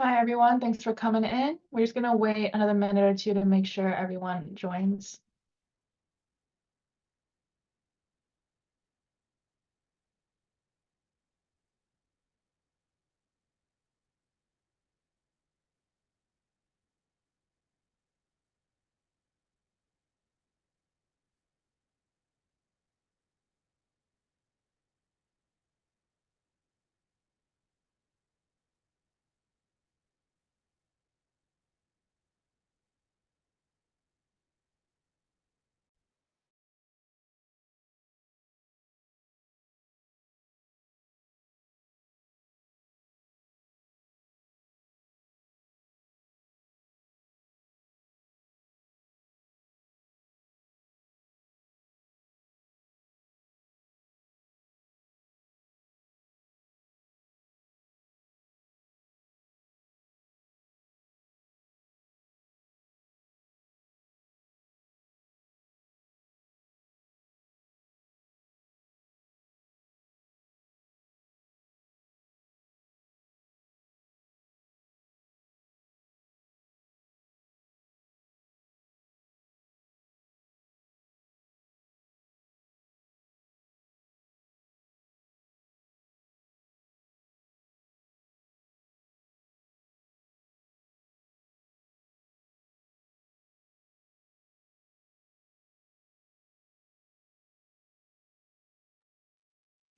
Hi, everyone. Thanks for coming in. We're just going to wait another minute or two to make sure everyone joins.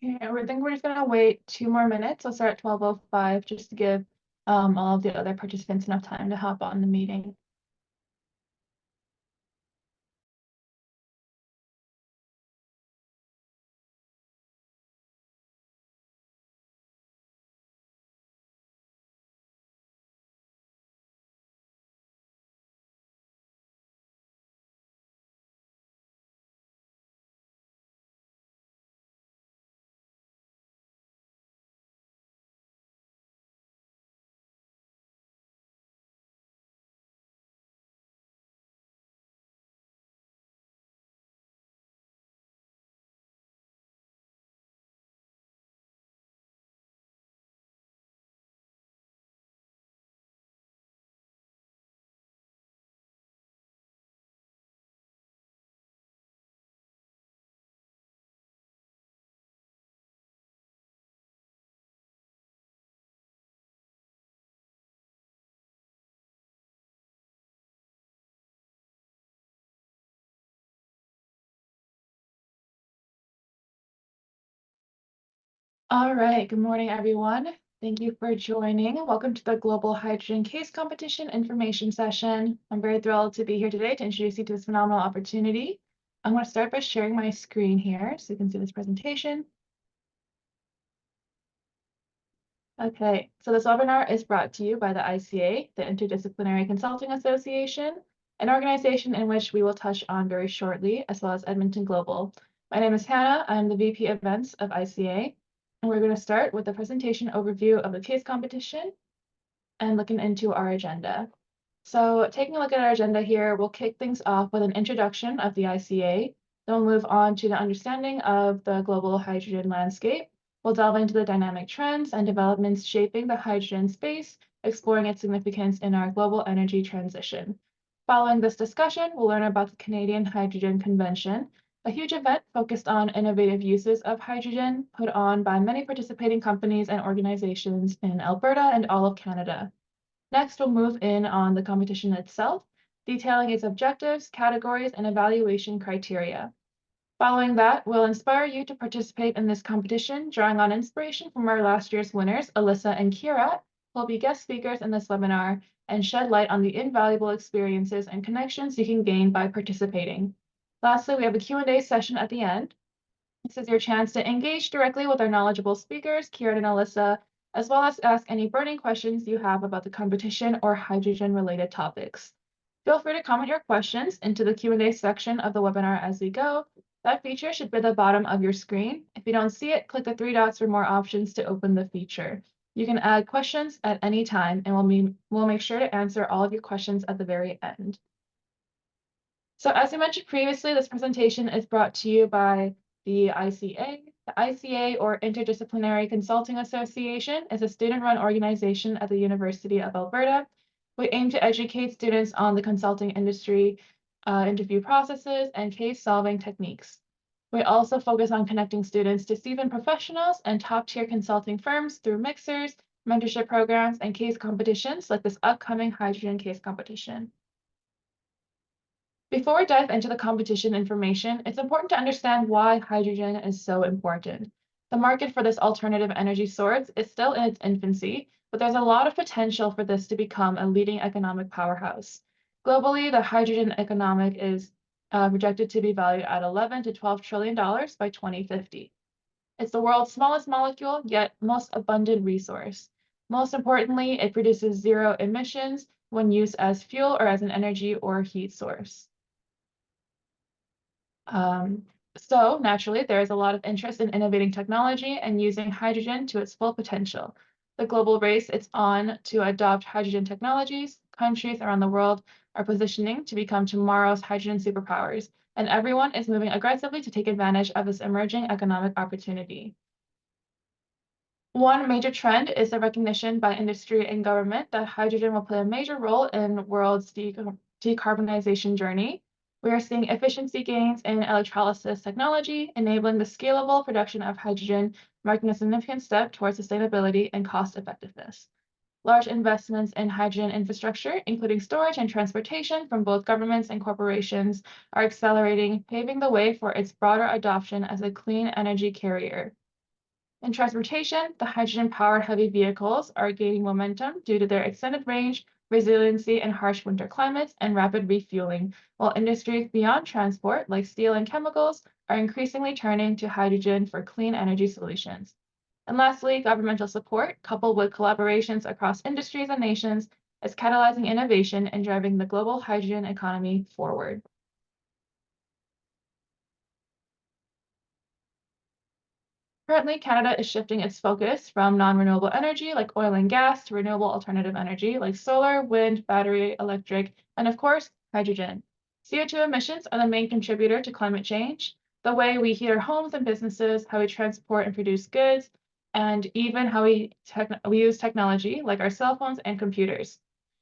Yeah, I think we're just going to wait 2 more minutes. We'll start at 12:05 just to give all of the other participants enough time to hop on the meeting. All right, good morning, everyone. Thank you for joining. Welcome to the Global Hydrogen Case Competition information session. I'm very thrilled to be here today to introduce you to this phenomenal opportunity. I'm going to start by sharing my screen here so you can see this presentation. Okay, so this webinar is brought to you by the ICA, the Interdisciplinary Consulting Association, an organization in which we will touch on very shortly, as well as Edmonton Global. My name is Hannah. I'm the VP Events of ICA, and we're going to start with a presentation overview of the case competition and looking into our agenda. So taking a look at our agenda here, we'll kick things off with an introduction of the ICA, then we'll move on to the understanding of the global hydrogen landscape. We'll delve into the dynamic trends and developments shaping the hydrogen space, exploring its significance in our global energy transition. Following this discussion, we'll learn about the Canadian Hydrogen Convention, a huge event focused on innovative uses of hydrogen put on by many participating companies and organizations in Alberta and all of Canada. Next, we'll move in on the competition itself, detailing its objectives, categories, and evaluation criteria. Following that, we'll inspire you to participate in this competition, drawing on inspiration from our last year's winners, Alyssa and Kira, who will be guest speakers in this webinar and shed light on the invaluable experiences and connections you can gain by participating. Lastly, we have a Q&A session at the end. This is your chance to engage directly with our knowledgeable speakers, Kieran and Alyssa, as well as ask any burning questions you have about the competition or hydrogen-related topics. Feel free to comment your questions into the Q&A section of the webinar as we go. That feature should be at the bottom of your screen. If you don't see it, click the three dots for more options to open the feature. You can add questions at any time, and we'll make sure to answer all of your questions at the very end. So as I mentioned previously, this presentation is brought to you by the ICA, The ICA, or Interdisciplinary Consulting Association, is a student-run organization at the University of Alberta. We aim to educate students on the consulting industry, interview processes, and case-solving techniques. We also focus on connecting students to seasoned professionals and top-tier consulting firms through mixers, mentorship programs, and case competitions like this upcoming hydrogen case competition. Before we dive into the competition information, it's important to understand why hydrogen is so important. The market for this alternative energy source is still in its infancy, but there's a lot of potential for this to become a leading economic powerhouse. Globally, the hydrogen economic is projected to be valued at $11 to $12 trillion by 2050. It's the world's smallest molecule, yet most abundant resource. Most importantly, it produces zero emissions when used as fuel or as an energy or heat source. So naturally, there is a lot of interest in innovating technology and using hydrogen to its full potential. The global race is on to adopt hydrogen technologies. Countries around the world are positioning to become tomorrow's hydrogen superpowers, and everyone is moving aggressively to take advantage of this emerging economic opportunity. One major trend is the recognition by industry and government that hydrogen will play a major role in the world's decarbonization journey. We are seeing efficiency gains in electrolysis technology, enabling the scalable production of hydrogen, marking a significant step towards sustainability and cost effectiveness. Large investments in hydrogen infrastructure, including storage and transportation from both governments and corporations, are accelerating, paving the way for its broader adoption as a clean energy carrier. In transportation, the hydrogen-powered heavy vehicles are gaining momentum due to their extended range, resiliency in harsh winter climates, and rapid refueling, while industries beyond transport, like steel and chemicals, are increasingly turning to hydrogen for clean energy solutions. And lastly, governmental support, coupled with collaborations across industries and nations, is catalyzing innovation and driving the global hydrogen economy forward. Currently, Canada is shifting its focus from non-renewable energy like oil and gas to renewable alternative energy like solar, wind, battery, electric, and of course, hydrogen. CO2 emissions are the main contributor to climate change. The way we heat our homes and businesses, how we transport and produce goods, and even how we use technology like our cell phones and computers.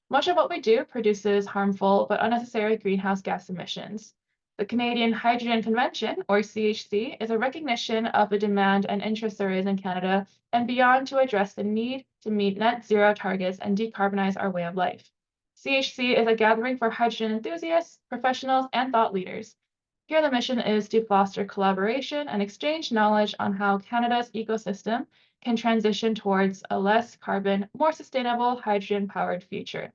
Much of what we do produces harmful but unnecessary greenhouse gas emissions. The Canadian Hydrogen Convention, or CHC, is a recognition of the demand and interest there is in Canada and beyond to address the need to meet net zero targets and decarbonize our way of life. CHC is a gathering for hydrogen enthusiasts, professionals, and thought leaders. Here, the mission is to foster collaboration and exchange knowledge on how Canada's ecosystem can transition towards a less carbon, more sustainable hydrogen-powered future.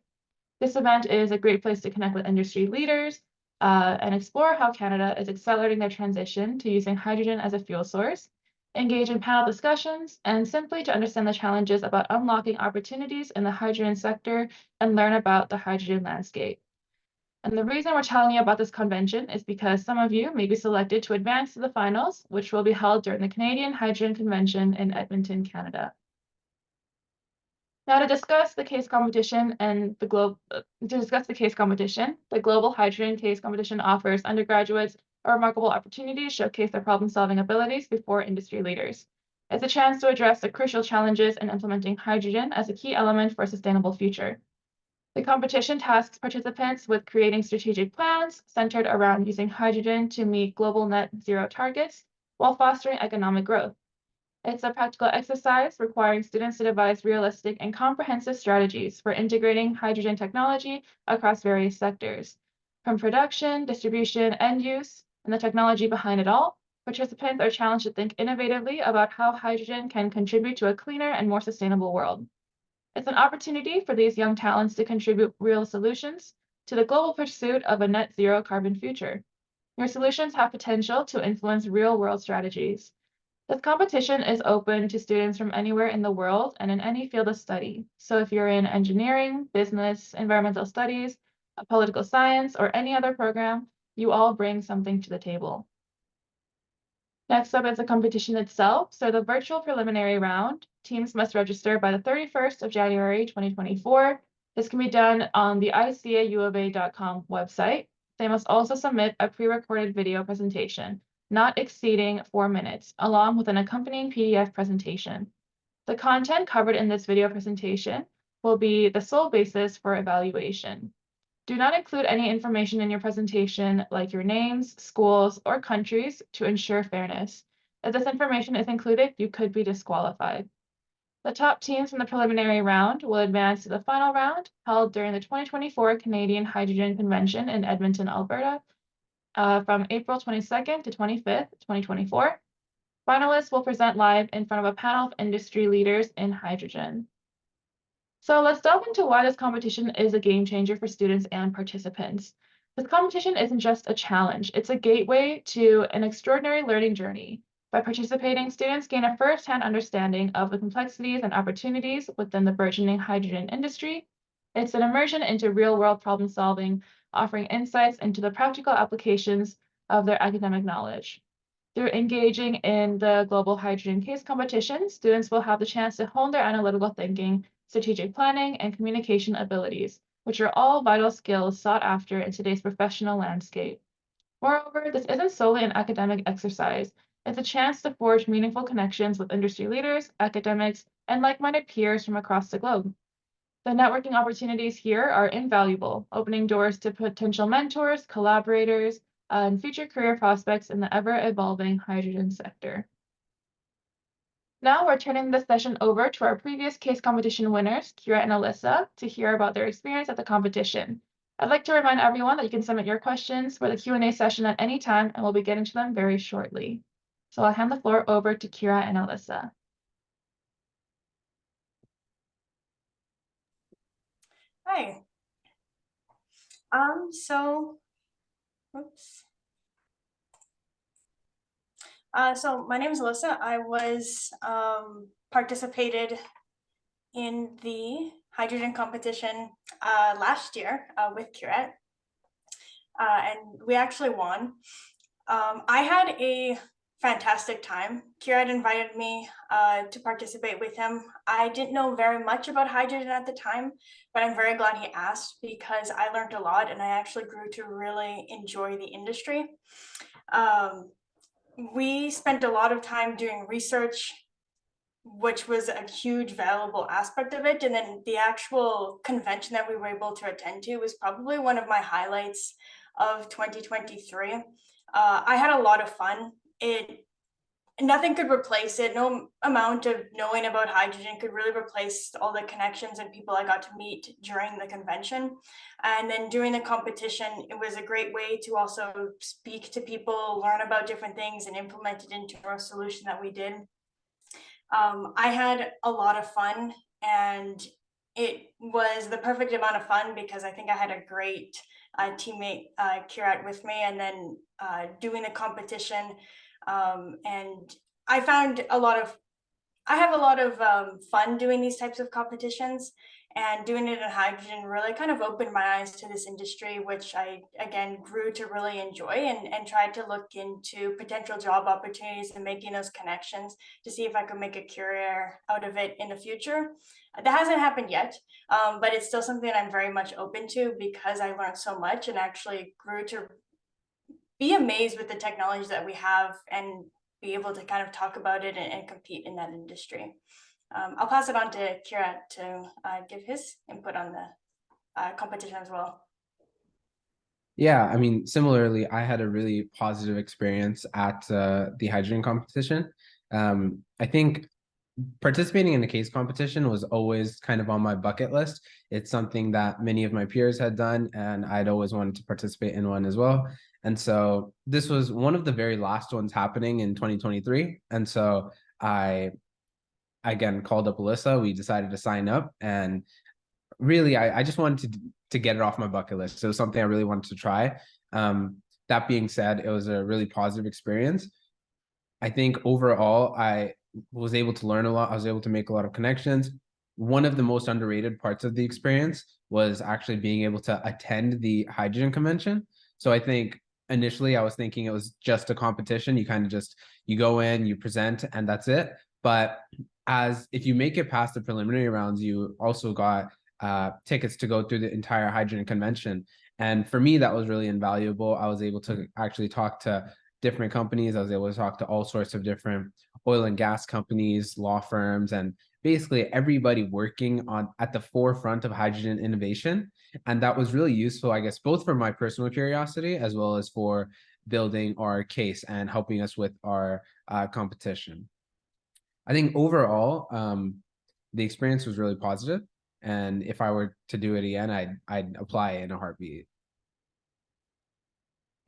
This event is a great place to connect with industry leaders, and explore how Canada is accelerating their transition to using hydrogen as a fuel source, engage in panel discussions, and simply to understand the challenges about unlocking opportunities in the hydrogen sector and learn about the hydrogen landscape. And the reason we're telling you about this convention is because some of you may be selected to advance to the finals, which will be held during the Canadian Hydrogen Convention in Edmonton, Canada. Now, to discuss the case competition and the global hydrogen case competition offers undergraduates a remarkable opportunity to showcase their problem-solving abilities before industry leaders. It's a chance to address the crucial challenges in implementing hydrogen as a key element for a sustainable future. The competition tasks participants with creating strategic plans centered around using hydrogen to meet global net zero targets while fostering economic growth. It's a practical exercise requiring students to devise realistic and comprehensive strategies for integrating hydrogen technology across various sectors. From production, distribution, end use, and the technology behind it all, participants are challenged to think innovatively about how hydrogen can contribute to a cleaner and more sustainable world. It's an opportunity for these young talents to contribute real solutions to the global pursuit of a net zero carbon future. Your solutions have potential to influence real-world strategies. This competition is open to students from anywhere in the world and in any field of study. So if you're in engineering, business, environmental studies, political science, or any other program, you all bring something to the table. Next up is the competition itself. So the virtual preliminary round, teams must register by the 31st of January 2024. This can be done on the icauofa.com website. They must also submit a pre-recorded video presentation. not exceeding 4 minutes, along with an accompanying PDF presentation. The content covered in this video presentation will be the sole basis for evaluation. Do not include any information in your presentation like your names, schools, or countries to ensure fairness. If this information is included, you could be disqualified. The top teams from the preliminary round will advance to the final round, held during the 2024 Canadian Hydrogen Convention in Edmonton, Alberta, from April 22nd to 25th, 2024. Finalists will present live in front of a panel of industry leaders in hydrogen. So let's delve into why this competition is a game changer for students and participants. This competition isn't just a challenge, it's a gateway to an extraordinary learning journey. By participating, students gain a first-hand understanding of the complexities and opportunities within the burgeoning hydrogen industry. It's an immersion into real-world problem solving, offering insights into the practical applications of their academic knowledge. Through engaging in the Global Hydrogen Case Competition, students will have the chance to hone their analytical thinking, strategic planning, and communication abilities, which are all vital skills sought after in today's professional landscape. Moreover, this isn't solely an academic exercise. It's a chance to forge meaningful connections with industry leaders, academics, and like-minded peers from across the globe. The networking opportunities here are invaluable, opening doors to potential mentors, collaborators, and future career prospects in the ever-evolving hydrogen sector. Now we're turning the session over to our previous case competition winners, Kira and Alyssa, to hear about their experience at the competition. I'd like to remind everyone that you can submit your questions for the Q&A session at any time, and we'll be getting to them very shortly. So I'll hand the floor over to Kira and Alyssa. Hi. So my name is Alyssa. I was participated in the hydrogen competition last year with Curet, and we actually won. I had a fantastic time. Curet invited me to participate with him. I didn't know very much about hydrogen at the time, but I'm very glad he asked because I learned a lot and I actually grew to really enjoy the industry. We spent a lot of time doing research, which was a huge valuable aspect of it. And then the actual convention that we were able to attend to was probably one of my highlights of 2023. I had a lot of fun. Nothing could replace it. No amount of knowing about hydrogen could really replace all the connections and people I got to meet during the convention. And then during the competition, it was a great way to also speak to people, learn about different things, and implement it into a solution that we did. I had a lot of fun, and it was the perfect amount of fun because I think I had a great teammate, Kirat, with me, and then doing the competition. And I found I have a lot of fun doing these types of competitions, and doing it in hydrogen really kind of opened my eyes to this industry, which I, again, grew to really enjoy and tried to look into potential job opportunities and making those connections to see if I could make a career out of it in the future. That hasn't happened yet, but it's still something I'm very much open to because I learned so much and actually grew to be amazed with the technology that we have and be able to kind of talk about it and compete in that industry. I'll pass it on to Kira to give his input on the competition as well. Yeah, I mean, similarly, I had a really positive experience at the hydrogen competition. I think participating in the case competition was always kind of on my bucket list. It's something that many of my peers had done, and I'd always wanted to participate in one as well. And so this was one of the very last ones happening in 2023. And so I, again, called up Alyssa. We decided to sign up, and really, I just wanted to get it off my bucket list. So it was something I really wanted to try. That being said, it was a really positive experience. I think overall, I was able to learn a lot. I was able to make a lot of connections. One of the most underrated parts of the experience was actually being able to attend the hydrogen convention. So I think initially I was thinking it was just a competition. You kind of just, you go in, you present, and that's it. But if you make it past the preliminary rounds, you also got tickets to go through the entire hydrogen convention. And for me, that was really invaluable. I was able to actually talk to different companies. I was able to talk to all sorts of different oil and gas companies, law firms, and basically everybody working on at the forefront of hydrogen innovation. And that was really useful, I guess, both for my personal curiosity as well as for building our case and helping us with our competition. I think overall, the experience was really positive, and if I were to do it again, I'd apply in a heartbeat.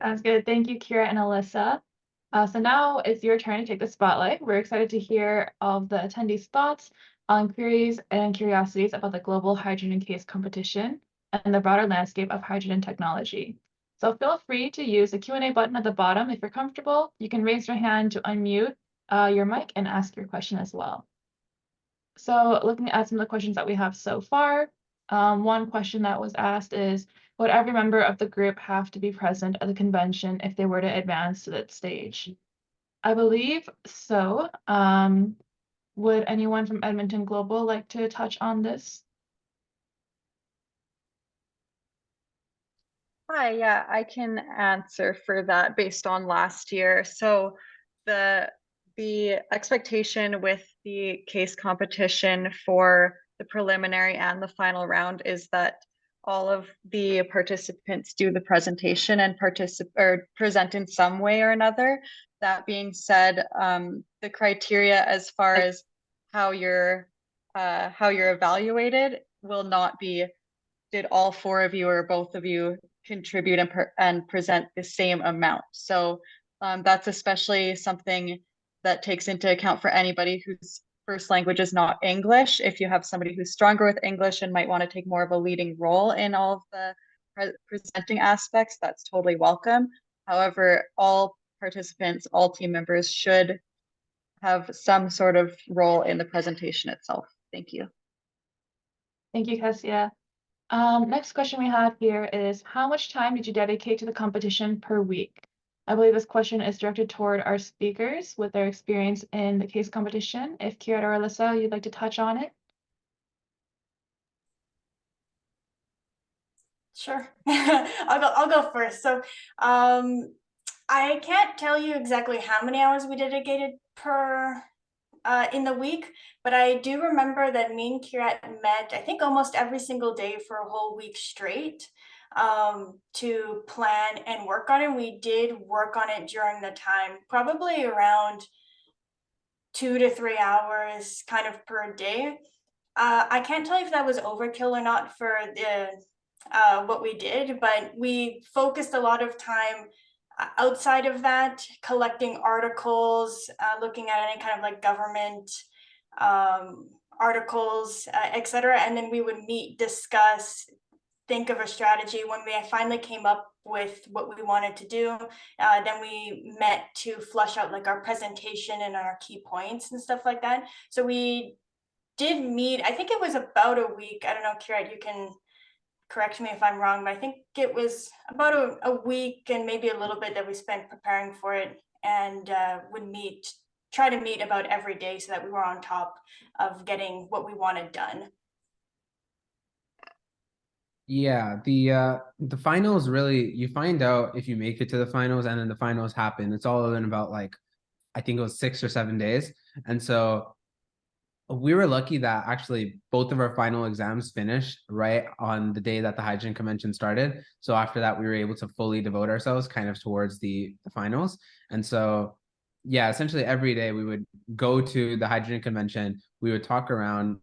Sounds good. Thank you, Kira and Alyssa. So now it's your turn to take the spotlight. We're excited to hear all of the attendees' thoughts on queries and curiosities about the global hydrogen case competition and the broader landscape of hydrogen technology. So feel free to use the Q&A button at the bottom. If you're comfortable, you can raise your hand to unmute your mic and ask your question as well. So looking at some of the questions that we have so far, one question that was asked is, would every member of the group have to be present at the convention if they were to advance to that stage? I believe so. Would anyone from Edmonton Global like to touch on this? Hi, yeah, I can answer for that based on last year. So the expectation with the case competition for the preliminary and the final round is that all of the participants do the presentation and present in some way or another. That being said, the criteria as far as how you're evaluated will not be, did all four of you or both of you contribute and present the same amount. So that's especially something that takes into account for anybody whose first language is not English. If you have somebody who's stronger with English and might want to take more of a leading role in all of the presenting aspects, that's totally welcome. However, all participants, all team members should have some sort of role in the presentation itself. Thank you. Thank you, Cassia. Next question we have here is, how much time did you dedicate to the competition per week? I believe this question is directed toward our speakers with their experience in the case competition. If Kira or Alyssa, you'd like to touch on it? Sure. I'll go first. So I can't tell you exactly how many hours we dedicated per in the week, but I do remember that me and Kira met, I think, almost every single day for a whole week straight to plan and work on it. We did work on it during the time, probably around 2 to 3 hours kind of per day. I can't tell you if that was overkill or not for the what we did, but we focused a lot of time outside of that, collecting articles, looking at any kind of like government articles, etc. And then we would meet, discuss, think of a strategy. When we finally came up with what we wanted to do, then we met to flush out like our presentation and our key points and stuff like that. So we did meet, I think it was about a week. I don't know, Kira, you can correct me if I'm wrong, but I think it was about a week and maybe a little bit that we spent preparing for it, and would try to meet about every day so that we were on top of getting what we wanted done. Yeah, the finals, really, you find out if you make it to the finals, and then the finals happen. It's all in about, like, I think it was 6 or 7 days. And so we were lucky that actually both of our final exams finished right on the day that the hydrogen convention started. So after that, we were able to fully devote ourselves kind of towards the finals. And so, yeah, essentially every day we would go to the hydrogen convention, we would talk around,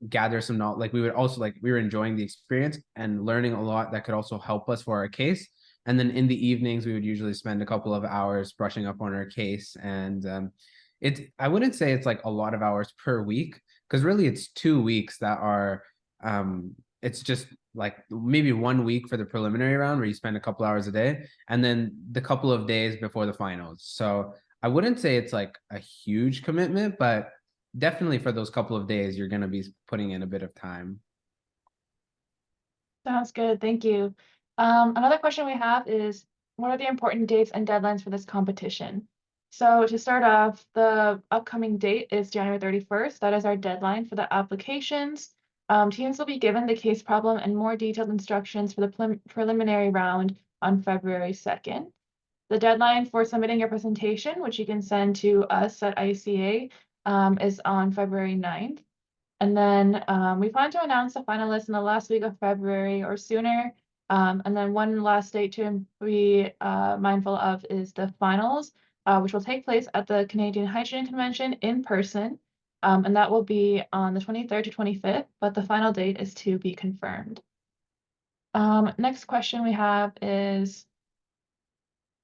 gather some knowledge. Like, we would also, like, we were enjoying the experience and learning a lot that could also help us for our case. And then in the evenings, we would usually spend a couple of hours brushing up on our case. And I wouldn't say it's like a lot of hours per week, because really it's 2 weeks that are it's just like maybe 1 week for the preliminary round where you spend a couple hours a day, and then the couple of days before the finals. So I wouldn't say it's like a huge commitment, but definitely for those couple of days you're going to be putting in a bit of time. Sounds good. Thank you. Another question we have is, what are the important dates and deadlines for this competition? So to start off, the upcoming date is January 31st. That is our deadline for the applications. Teams will be given the case problem and more detailed instructions for the preliminary round on February 2nd. The deadline for submitting your presentation, which you can send to us at ICA, is on February 9th. And then we plan to announce the finalists in the last week of February or sooner. And then one last date to be mindful of is the finals, which will take place at the Canadian Hydrogen Convention in person. And that will be on the 23rd to 25th, but the final date is to be confirmed. Next question we have is,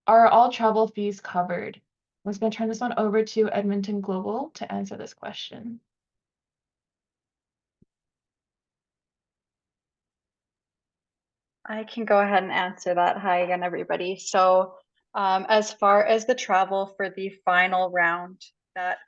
are all travel fees covered? I'm just going to turn this one over to Edmonton Global to answer this question. I can go ahead and answer that. Hi again, everybody. So as far as the travel for the final round, that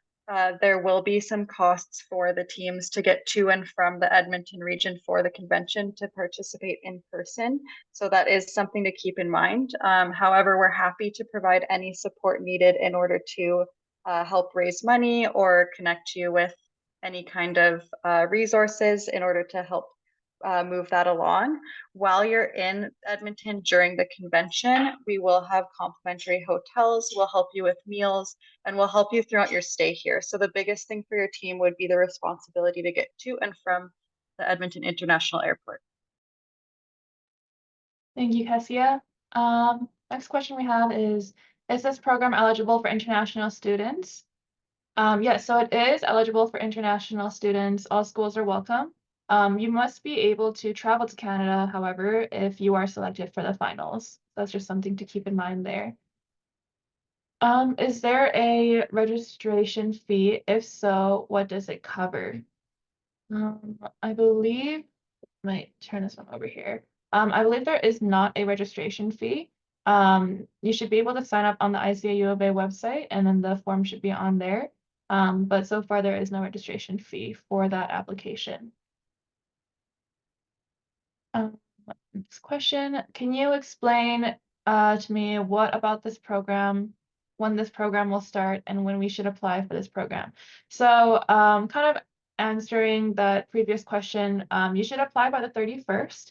there will be some costs for the teams to get to and from the Edmonton region for the convention to participate in person. So that is something to keep in mind. However, we're happy to provide any support needed in order to help raise money or connect you with any kind of resources in order to help move that along. While you're in Edmonton during the convention, we will have complimentary hotels, we'll help you with meals, and we'll help you throughout your stay here. So the biggest thing for your team would be the responsibility to get to and from the Edmonton International Airport. Thank you, Kessia. Next question we have is this program eligible for international students? Yes, so it is eligible for international students. All schools are welcome. You must be able to travel to Canada, however, if you are selected for the finals. That's just something to keep in mind there. Is there a registration fee? If so, what does it cover? I believe, might turn this one over here. I believe there is not a registration fee. You should be able to sign up on the ICA U of A website, and then the form should be on there. But so far there is no registration fee for that application. Next question, can you explain to me what about this program, when this program will start, and when we should apply for this program? So kind of answering that previous question, you should apply by the 31st.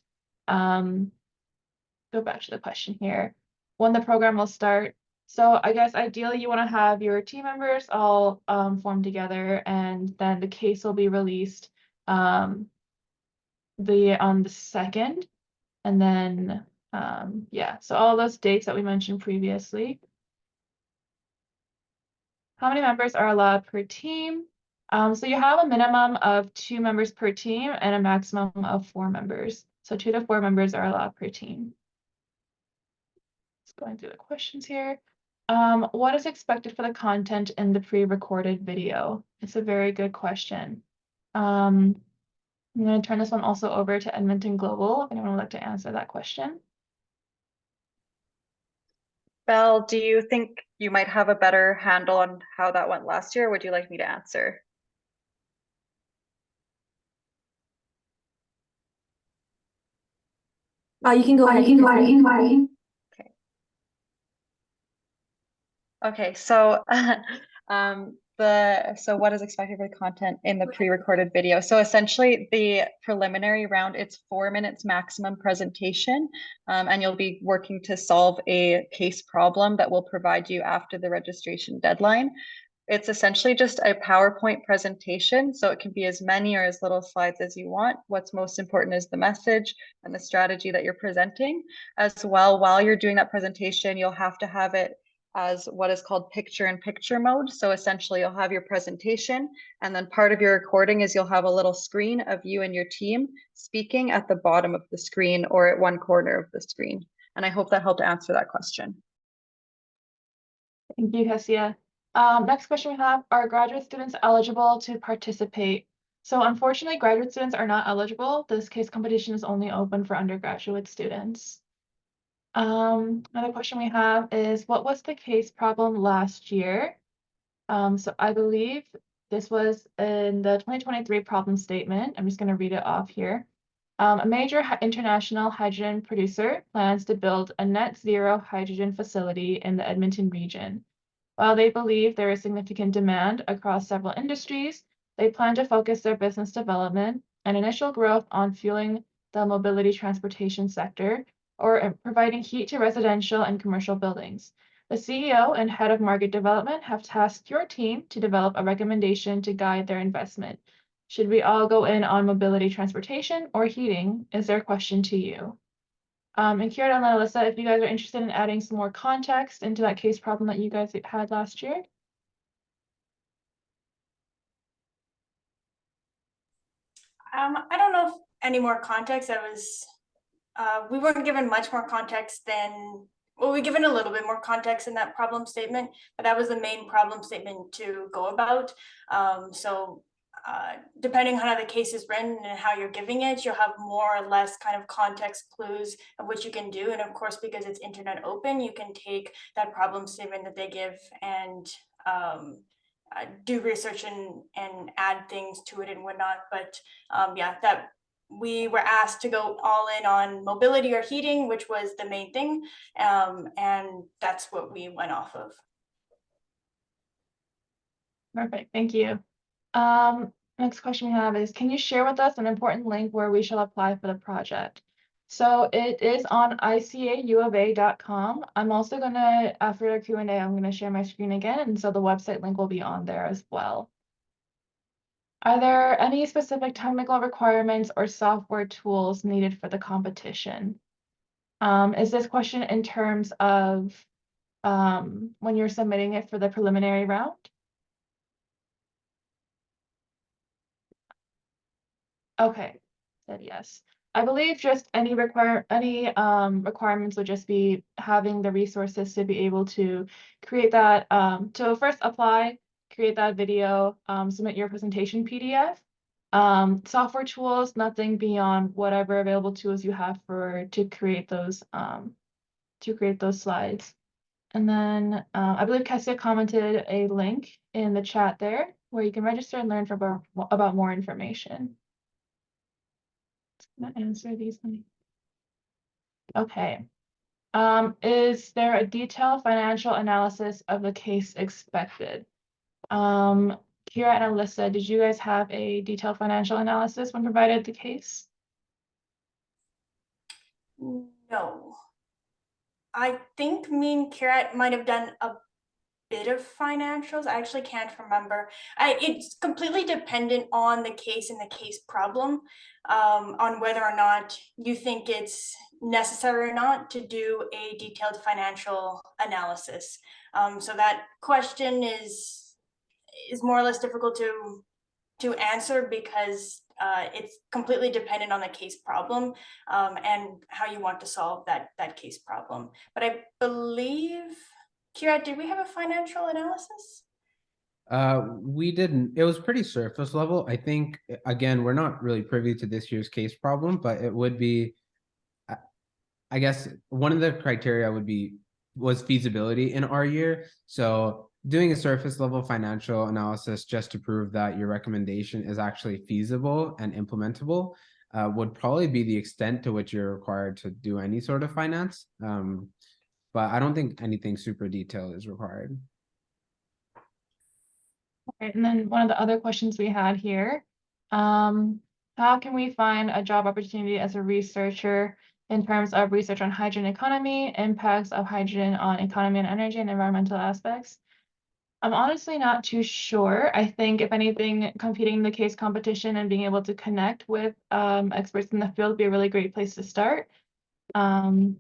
Go back to the question here, when the program will start. So I guess ideally you want to have your team members all formed together, and then the case will be released on the 2nd. And then, yeah, so all those dates that we mentioned previously. How many members are allowed per team? So you have a minimum of 2 members per team and a maximum of 4 members. So 2 to 4 members are allowed per team. Just going through the questions here. What is expected for the content in the pre-recorded video? It's a very good question. I'm going to turn this one also over to Edmonton Global if anyone would like to answer that question. Belle, do you think you might have a better handle on how that went last year? Or would you like me to answer? You can go ahead. Okay, so so what is expected for the content in the pre-recorded video? So essentially the preliminary round, it's 4 minutes maximum presentation, and you'll be working to solve a case problem that we'll provide you after the registration deadline. It's essentially just a PowerPoint presentation, so it can be as many or as little slides as you want. What's most important is the message and the strategy that you're presenting. As well, while you're doing that presentation, you'll have to have it as what is called picture-in-picture mode. So essentially you'll have your presentation, and then part of your recording is you'll have a little screen of you and your team speaking at the bottom of the screen or at one corner of the screen. And I hope that helped answer that question. Thank you, Kessia. Next question we have, are graduate students eligible to participate? So unfortunately, graduate students are not eligible. This case competition is only open for undergraduate students. Another question we have is, what was the case problem last year? So I believe this was in the 2023 problem statement. I'm just going to read it off here. A major international hydrogen producer plans to build a net zero hydrogen facility in the Edmonton region. While they believe there is significant demand across several industries, they plan to focus their business development and initial growth on fueling the mobility transportation sector or providing heat to residential and commercial buildings. The CEO and head of market development have tasked your team to develop a recommendation to guide their investment. Should we all go in on mobility, transportation, or heating? Is their question to you. And Kira and Alyssa, if you guys are interested in adding some more context into that case problem that you guys had last year. I don't know if any more context. We weren't given much more context than, well, we given a little bit more context in that problem statement, but that was the main problem statement to go about. Depending on how the case is written and how you're giving it, you'll have more or less kind of context clues of what you can do. And of course, because it's internet open, you can take that problem statement that they give and do research and add things to it and whatnot. But yeah, that we were asked to go all in on mobility or heating, which was the main thing. And that's what we went off of. Perfect, thank you. Next question we have is, can you share with us an important link where we shall apply for the project? So it is on icauofa.com. I'm also gonna, after the Q&A, I'm gonna share my screen again, and so the website link will be on there as well. Are there any specific technical requirements or software tools needed for the competition? Is this question in terms of when you're submitting it for the preliminary round? Okay, said yes. I believe just any requirements would just be having the resources to be able to create that, to first apply, create that video, submit your presentation PDF. Software tools, nothing beyond whatever available tools you have to create those slides. And then I believe Kessia commented a link in the chat there where you can register and learn about more information. Gonna answer these. Okay. Is there a detailed financial analysis of the case expected? Kira and Alyssa, did you guys have a detailed financial analysis when provided the case? No. I think me and Kira might have done a bit of financials. I actually can't remember. It's completely dependent on the case and the case problem, on whether or not you think it's necessary or not to do a detailed financial analysis. So that question is more or less difficult to answer because it's completely dependent on the case problem and how you want to solve that case problem. But I believe, Kira, did we have a financial analysis? We didn't. It was pretty surface level. I think, again, we're not really privy to this year's case problem, but it would be, I guess, one of the criteria was feasibility in our year. So doing a surface level financial analysis just to prove that your recommendation is actually feasible and implementable would probably be the extent to which you're required to do any sort of finance. But I don't think anything super detailed is required. Okay, and then one of the other questions we had here, how can we find a job opportunity as a researcher in terms of research on hydrogen economy, impacts of hydrogen on economy and energy and environmental aspects? I'm honestly not too sure. I think if anything, competing in the case competition and being able to connect with experts in the field would be a really great place to start. Does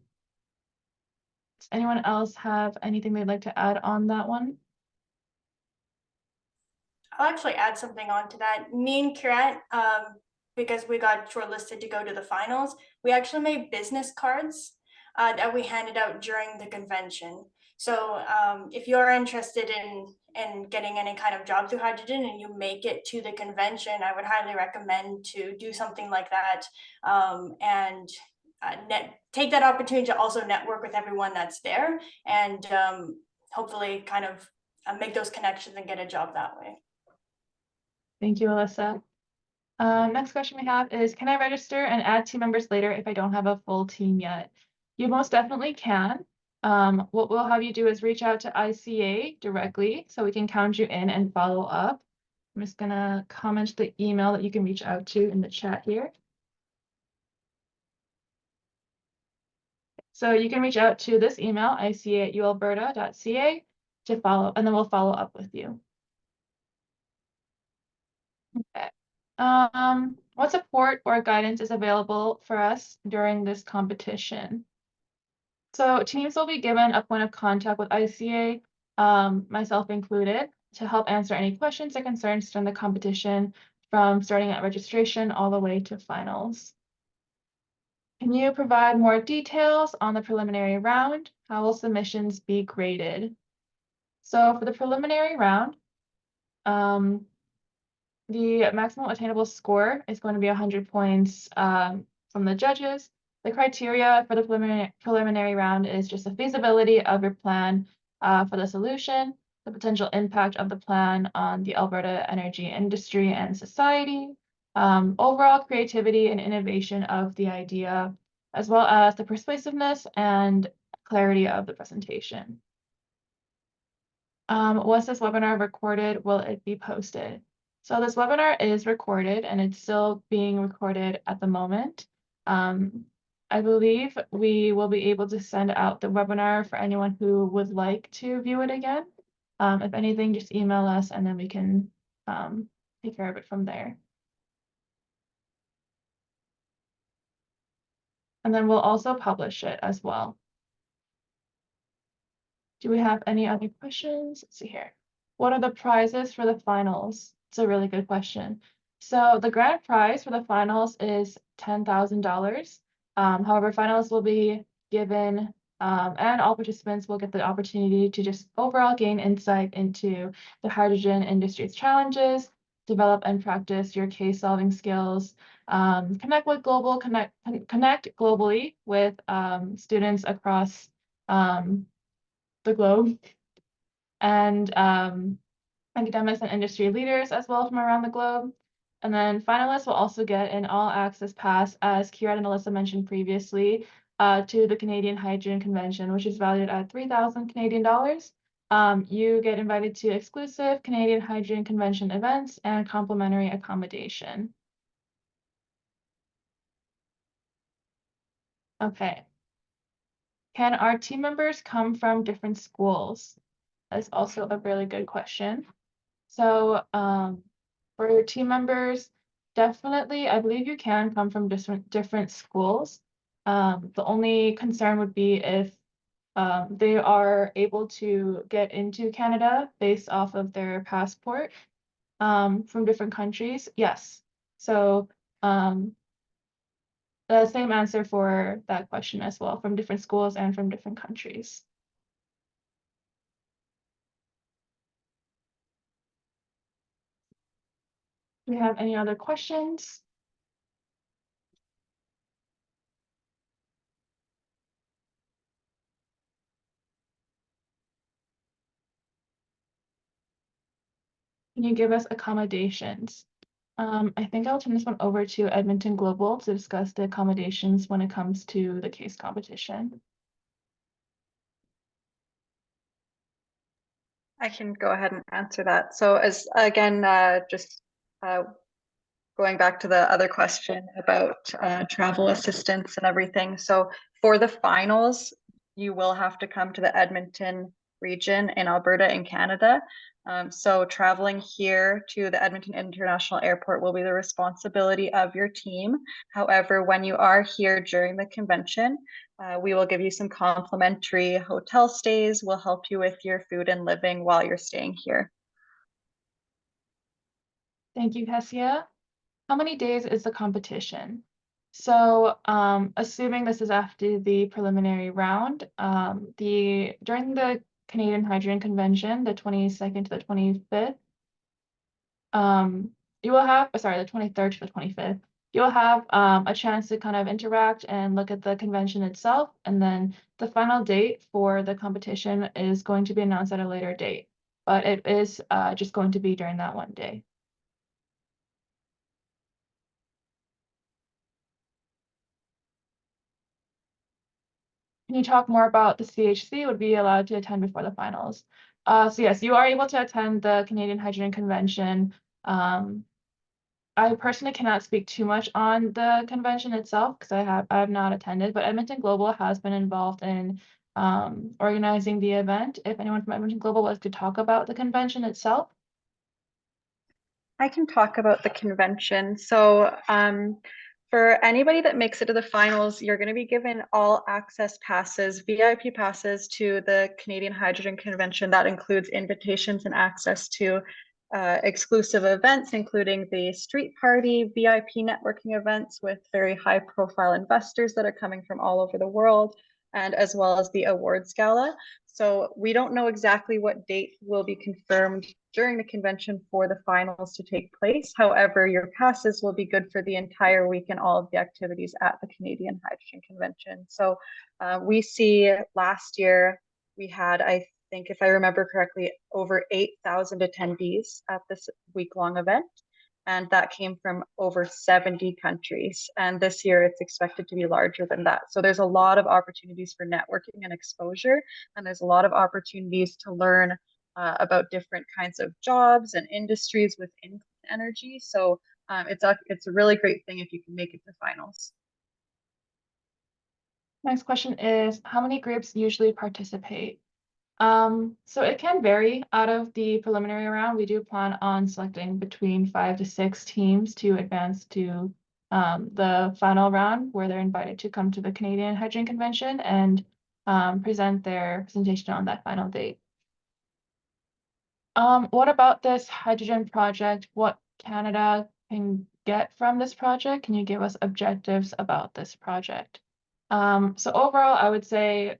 anyone else have anything they'd like to add on that one? I'll actually add something on to that. Me and Kirat, because we got shortlisted to go to the finals, we actually made business cards that we handed out during the convention. So if you're interested in getting any kind of job through hydrogen and you make it to the convention, I would highly recommend to do something like that and take that opportunity to also network with everyone that's there and hopefully kind of make those connections and get a job that way. Thank you, Alyssa. Next question we have is, can I register and add team members later if I don't have a full team yet? You most definitely can. What we'll have you do is reach out to ICA directly so we can count you in and follow up. I'm just gonna comment the email that you can reach out to in the chat here. So you can reach out to this email, ica@ualberta.ca, to follow, and then we'll follow up with you. Okay. What support or guidance is available for us during this competition? So teams will be given a point of contact with ICA, myself included, to help answer any questions or concerns during the competition, from starting at registration all the way to finals. Can you provide more details on the preliminary round? How will submissions be graded? So for the preliminary round, the maximum attainable score is going to be 100 points from the judges. The criteria for the preliminary round is just the feasibility of your plan for the solution, the potential impact of the plan on the Alberta energy industry and society, overall creativity and innovation of the idea, as well as the persuasiveness and clarity of the presentation. Was this webinar recorded? Will it be posted? So this webinar is recorded and it's still being recorded at the moment. I believe we will be able to send out the webinar for anyone who would like to view it again. If anything, just email us and then we can take care of it from there. And then we'll also publish it as well. Do we have any other questions? Let's see here. What are the prizes for the finals? It's a really good question. So the grand prize for the finals is $10,000. However, finalists will be given, and all participants will get the opportunity to just overall gain insight into the hydrogen industry's challenges, develop and practice your case solving skills, connect globally with students across the globe, and academics and industry leaders as well from around the globe. And then finalists will also get an all-access pass, as Kira and Alyssa mentioned previously, to the Canadian Hydrogen Convention, which is valued at 3,000 Canadian dollars. You get invited to exclusive Canadian Hydrogen Convention events and complimentary accommodation. Okay. Can our team members come from different schools? That's also a really good question. So for your team members, definitely, I believe you can come from different schools. The only concern would be if they are able to get into Canada based off of their passport from different countries. Yes. So the same answer for that question as well, from different schools and from different countries. Do we have any other questions? Can you give us accommodations? I think I'll turn this one over to Edmonton Global to discuss the accommodations when it comes to the case competition. I can go ahead and answer that. So as again, just going back to the other question about travel assistance and everything. So for the finals, you will have to come to the Edmonton region in Alberta in Canada. So traveling here to the Edmonton International Airport will be the responsibility of your team. However, when you are here during the convention, we will give you some complimentary hotel stays. We'll help you with your food and living while you're staying here. Thank you, Kessia. How many days is the competition? So assuming this is after the preliminary round, during the Canadian Hydrogen Convention, the 22nd to the 25th, you will have, sorry, the 23rd to the 25th, you'll have a chance to kind of interact and look at the convention itself. And then the final date for the competition is going to be announced at a later date, but it is just going to be during that one day. Can you talk more about the CHC would be allowed to attend before the finals? So yes, you are able to attend the Canadian Hydrogen Convention I personally cannot speak too much on the convention itself because I have not attended, but Edmonton Global has been involved in organizing the event. If anyone from Edmonton Global wants to talk about the convention itself. I can talk about the convention. So for anybody that makes it to the finals, you're going to be given all access passes, VIP passes to the Canadian Hydrogen Convention. That includes invitations and access to exclusive events, including the street party, VIP networking events with very high profile investors that are coming from all over the world, and as well as the awards gala. So we don't know exactly what date will be confirmed during the convention for the finals to take place. However, your passes will be good for the entire week and all of the activities at the Canadian Hydrogen Convention. So we see last year we had, I think if I remember correctly, over 8,000 attendees at this week-long event. And that came from over 70 countries. And this year it's expected to be larger than that. So there's a lot of opportunities for networking and exposure. And there's a lot of opportunities to learn about different kinds of jobs and industries within energy. So it's a really great thing if you can make it to finals. Next question is, how many groups usually participate? So it can vary. Out of the preliminary round, we do plan on selecting between 5 to 6 teams to advance to the final round, where they're invited to come to the Canadian Hydrogen Convention and present their presentation on that final date. What about this hydrogen project? What Canada can get from this project? Can you give us objectives about this project? So overall, I would say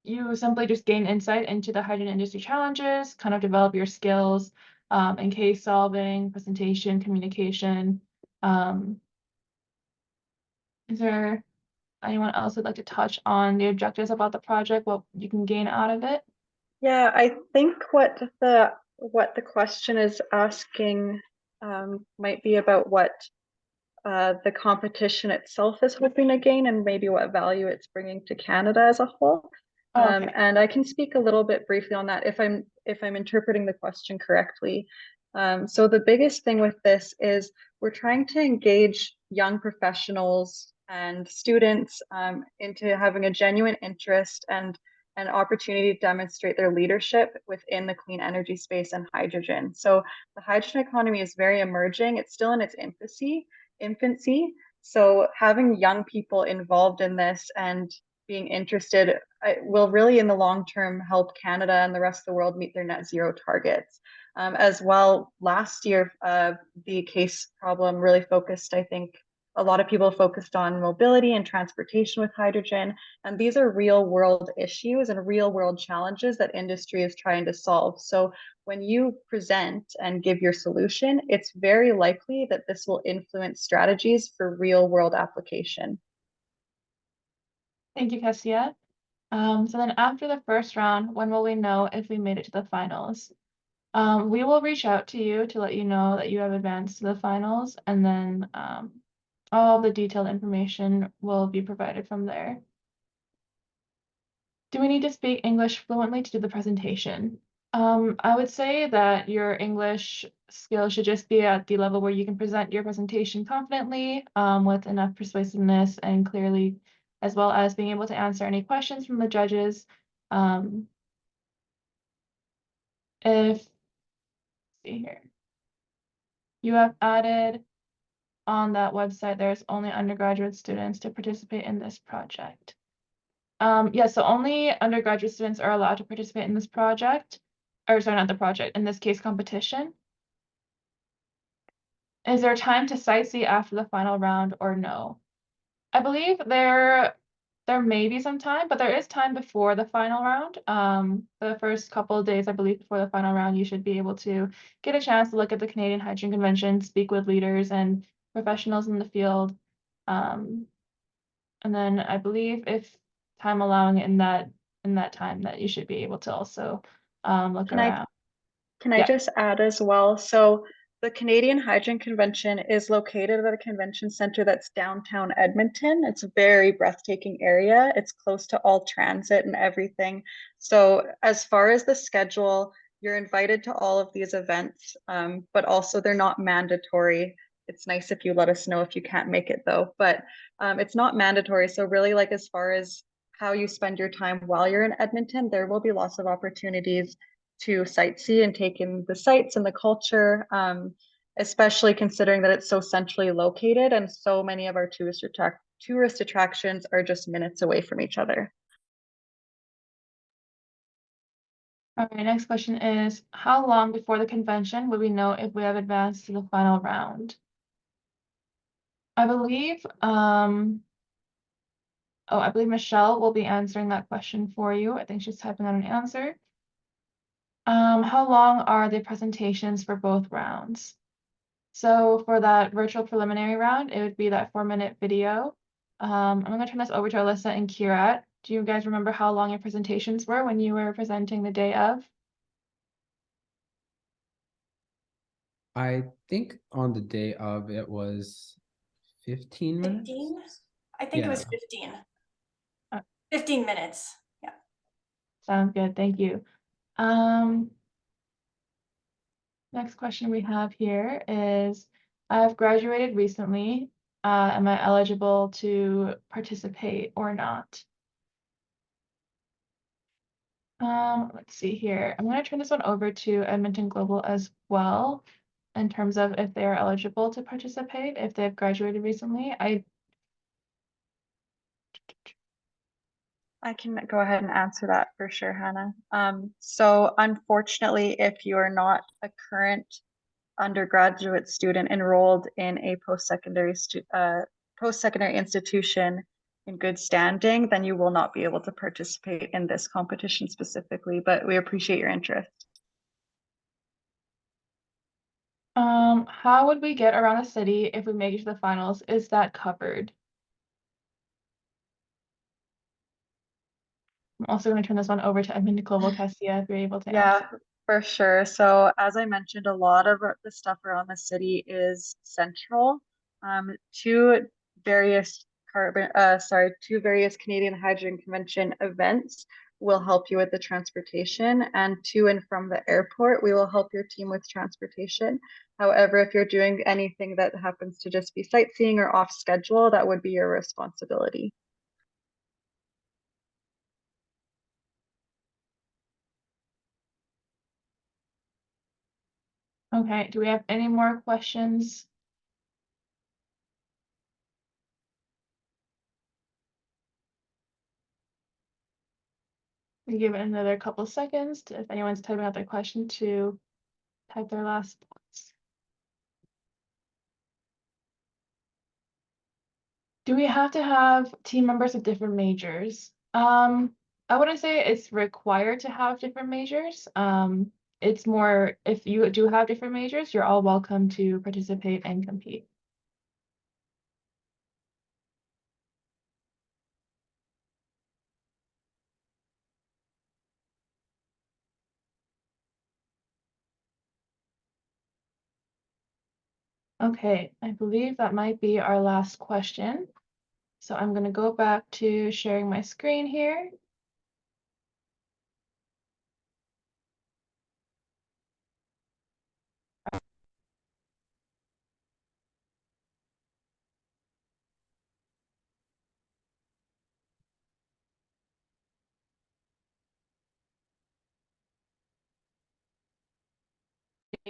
you simply just gain insight into the hydrogen industry challenges, kind of develop your skills in case solving, presentation, communication. Is there anyone else who'd like to touch on the objectives about the project, what you can gain out of it? Yeah, I think what the question is asking might be about what the competition itself is hoping to gain and maybe what value it's bringing to Canada as a whole. Okay. And I can speak a little bit briefly on that if I'm interpreting the question correctly. So the biggest thing with this is we're trying to engage young professionals and students into having a genuine interest and an opportunity to demonstrate their leadership within the clean energy space and hydrogen. So the hydrogen economy is very emerging. It's still in its infancy. So having young people involved in this and being interested will really in the long term help Canada and the rest of the world meet their net zero targets. As well, last year, the case problem really focused, I think, a lot of people focused on mobility and transportation with hydrogen. And these are real world issues and real world challenges that industry is trying to solve. So when you present and give your solution, it's very likely that this will influence strategies for real world application. Thank you, Cassia. So then after the first round, when will we know if we made it to the finals? We will reach out to you to let you know that you have advanced to the finals, and then all the detailed information will be provided from there. Do we need to speak English fluently to do the presentation? I would say that your English skills should just be at the level where you can present your presentation confidently, with enough persuasiveness and clearly, as well as being able to answer any questions from the judges. If, see here, you have added on that website, there's only undergraduate students to participate in this project. Yeah, so only undergraduate students are allowed to participate in this project, or sorry, not the project, in this case competition. Is there time to sightsee after the final round or no? I believe there may be some time, but there is time before the final round. The first couple of days, I believe, before the final round, you should be able to get a chance to look at the Canadian Hydrogen Convention, speak with leaders and professionals in the field. And then I believe if time allowing in that time that you should be able to also look around. Can I just add as well? So the Canadian Hydrogen Convention is located at a convention center that's downtown Edmonton. It's a very breathtaking area. It's close to all transit and everything. So as far as the schedule, you're invited to all of these events, but also they're not mandatory. it's nice if you let us know if you can't make it though, but it's not mandatory. So really like as far as how you spend your time while you're in Edmonton, there will be lots of opportunities to sightsee and take in the sights and the culture, especially considering that it's so centrally located and so many of our tourist attractions are just minutes away from each other. All right, next question is, how long before the convention would we know if we have advanced to the final round? I believe, I believe Michelle will be answering that question for you. I think she's typing out an answer. How long are the presentations for both rounds? So for that virtual preliminary round, it would be that 4-minute video. I'm gonna turn this over to Alyssa and Kirat. Do you guys remember how long your presentations were when you were presenting the day of? I think on the day of it was 15 minutes. 15? I think it was Yeah. 15. Uh, 15 minutes. Yeah. Sounds good, thank you. Next question we have here is, I've graduated recently. Am I eligible to participate or not? Let's see here. I'm going to turn this one over to Edmonton Global as well, in terms of if they are eligible to participate, if they've graduated recently. I can go ahead and answer that for sure, Hannah. So unfortunately, if you are not a current undergraduate student enrolled in a post-secondary institution in good standing, then you will not be able to participate in this competition specifically, but we appreciate your interest. How would we get around the city if we make it to the finals? Is that covered? I'm also going to turn this one over to Edmonton Global, Cassia, if you're able to Yeah, answer. for sure. So as I mentioned, a lot of the stuff around the city is central to various to various Canadian Hydrogen Convention events will help you with the transportation, and to and from the airport, we will help your team with transportation. However, if you're doing anything that happens to just be sightseeing or off schedule, that would be your responsibility. Okay, do we have any more questions? We give it another couple seconds if anyone's typing out their question to type their last thoughts. Do we have to have team members of different majors? I wouldn't say it's required to have different majors. It's more if you do have different majors, you're all welcome to participate and compete. Okay, I believe that might be our last question. So I'm going to go back to sharing my screen here.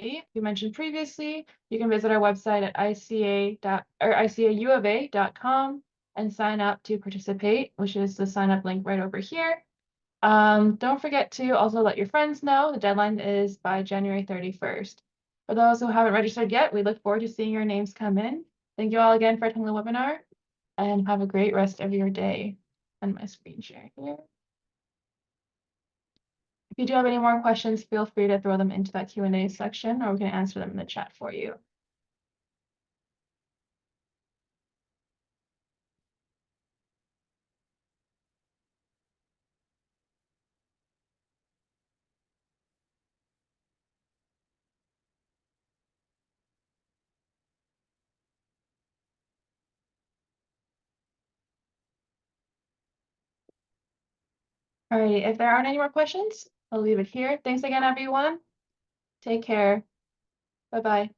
You mentioned previously, you can visit our website at icauofa.com and sign up to participate, which is the sign up link right over here. Don't forget to also let your friends know. The deadline is by January 31st. For those who haven't registered yet, we look forward to seeing your names come in. Thank you all again for attending the webinar, and have a great rest of your day. And my screen share here. If you do have any more questions, feel free to throw them into that Q&A section, or we can answer them in the chat for you. All right, if there aren't any more questions, I'll leave it here. Thanks again, everyone. Take care. Bye-bye.